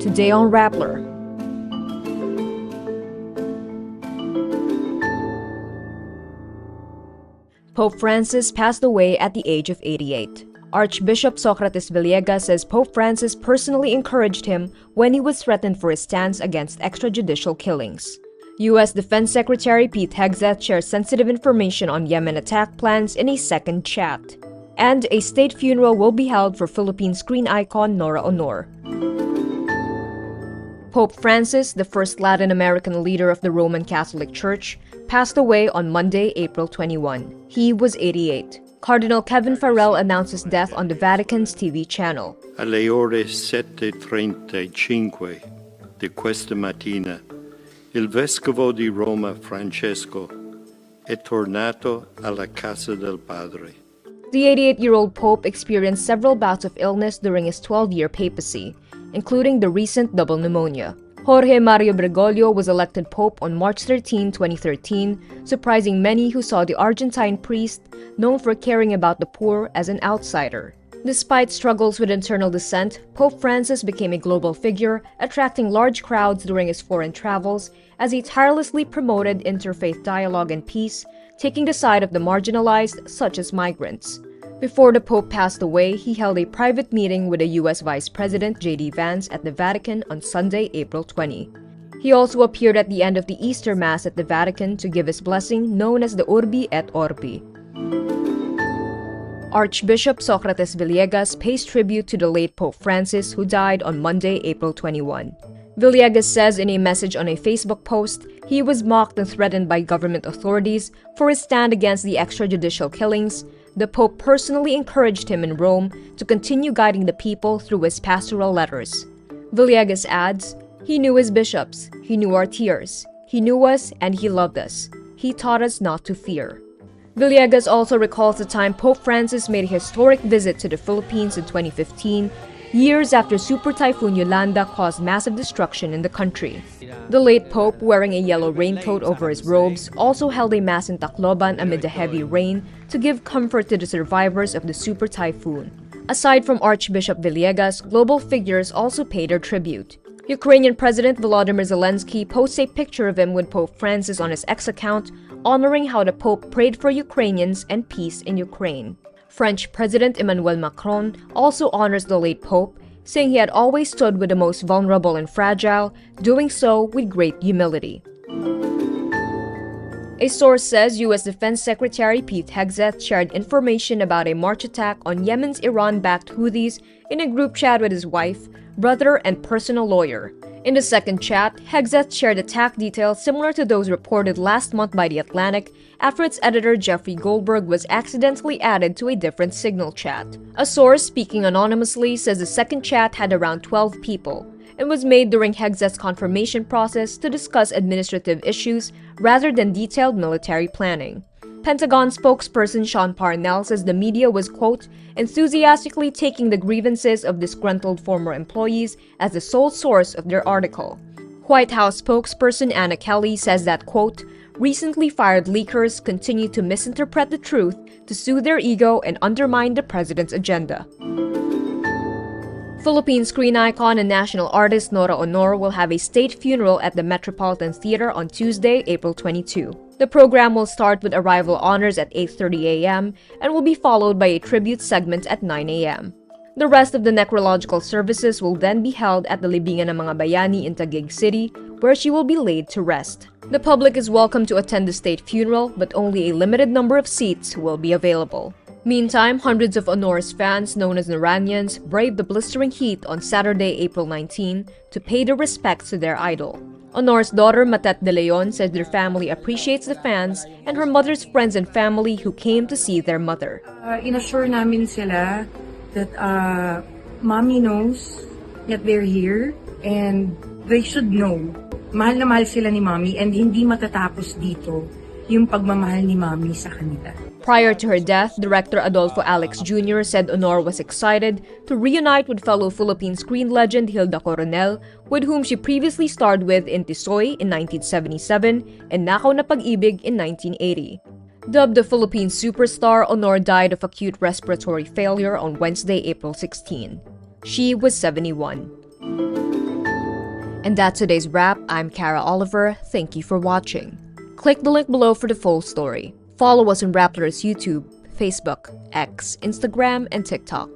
Today on Rappler. Pope Francis passed away at the age of 88. Archbishop Socrates Villegas says Pope Francis personally encouraged him when he was threatened for his stance against extrajudicial killings. U.S. Defense Secretary Pete Hegseth shares sensitive information on Yemen attack plans in a second chat. And a state funeral will be held for Philippine screen icon Nora Aunor. Pope Francis, the first Latin American leader of the Roman Catholic Church, passed away on Monday, April 21. He was 88. Cardinal Kevin Farrell announced his death on the Vatican's TV channel. Alle ore 7:35 di questa mattina, il Vescovo di Roma Francesco è tornato alla casa del Padre. The 88-year-old Pope experienced several bouts of illness during his 12-year papacy, including the recent double pneumonia. Jorge Mario Bergoglio was elected Pope on March 13, 2013, surprising many who saw the Argentine priest, known for caring about the poor, as an outsider. Despite struggles with internal dissent, Pope Francis became a global figure, attracting large crowds during his foreign travels as he tirelessly promoted interfaith dialogue and peace, taking the side of the marginalized, such as migrants. Before the Pope passed away, he held a private meeting with the U.S. Vice President J.D. Vance at the Vatican on Sunday, April 20. He also appeared at the end of the Easter Mass at the Vatican to give his blessing, known as the Urbi et Orbi. Archbishop Socrates Villegas pays tribute to the late Pope Francis, who died on Monday, April 21. Villegas says in a message on a Facebook post, he was mocked and threatened by government authorities for his stand against the extrajudicial killings. The Pope personally encouraged him in Rome to continue guiding the people through his pastoral letters. Villegas adds, "He knew his bishops, he knew our tears, he knew us and he loved us. He taught us not to fear." Villegas also recalls the time Pope Francis made a historic visit to the Philippines in 2015, years after Super Typhoon Yolanda caused massive destruction in the country. The late Pope, wearing a yellow raincoat over his robes, also held a mass in Tacloban amid the heavy rain to give comfort to the survivors of the super typhoon. Aside from Archbishop Villegas, global figures also paid their tribute. Ukrainian President Volodymyr Zelensky posts a picture of him with Pope Francis on his X account, honoring how the Pope prayed for Ukrainians and peace in Ukraine. French President Emmanuel Macron also honors the late Pope, saying he had always stood with the most vulnerable and fragile, doing so with great humility. A source says U.S. Defense Secretary Pete Hegseth shared information about a March attack on Yemen's Iran-backed Houthis in a group chat with his wife, brother, and personal lawyer. In the second chat, Hegseth shared attack details similar to those reported last month by The Atlantic after its editor Jeffrey Goldberg was accidentally added to a different Signal chat. A source speaking anonymously says the second chat had around 12 people and was made during Hegseth's confirmation process to discuss administrative issues rather than detailed military planning. Pentagon spokesperson Sean Parnell says the media was, quote, enthusiastically taking the grievances of disgruntled former employees as the sole source of their article. White House spokesperson Anna Kelly says that, quote, recently fired leakers continue to misinterpret the truth to soothe their ego and undermine the president's agenda. Philippine screen icon and national artist Nora Aunor will have a state funeral at the Metropolitan Theater on Tuesday, April 22. The program will start with arrival honors at 8:30 a.m. and will be followed by a tribute segment at 9 a.m. The rest of the necrological services will then be held at the Libingan ng Mga Bayani in Taguig City, where she will be laid to rest. The public is welcome to attend the state funeral, but only a limited number of seats will be available. Meantime, hundreds of Aunor's fans, known as Noranians, braved the blistering heat on Saturday, April 19, to pay their respects to their idol. Aunor's daughter, Matet De Leon, says their family appreciates the fans and her mother's friends and family who came to see their mother. Inassure namin sila that mommy knows that they're here and they should know. Mahal na mahal sila ni mommy and hindi matatapos dito yung pagmamahal ni mommy sa kanila. Prior to her death, director Adolfo Alex Jr. said Aunor was excited to reunite with fellow Philippine screen legend Hilda Coronel, with whom she previously starred with in Tisoy in 1977 and Nakaw na Pag-ibig in 1980. Dubbed the Philippine superstar, Aunor died of acute respiratory failure on Wednesday, April 16. She was 71. And that's today's wrap. I'm Kara Oliver. Thank you for watching. Click the link below for the full story. Follow us on Rappler's YouTube, Facebook, X, Instagram, and TikTok.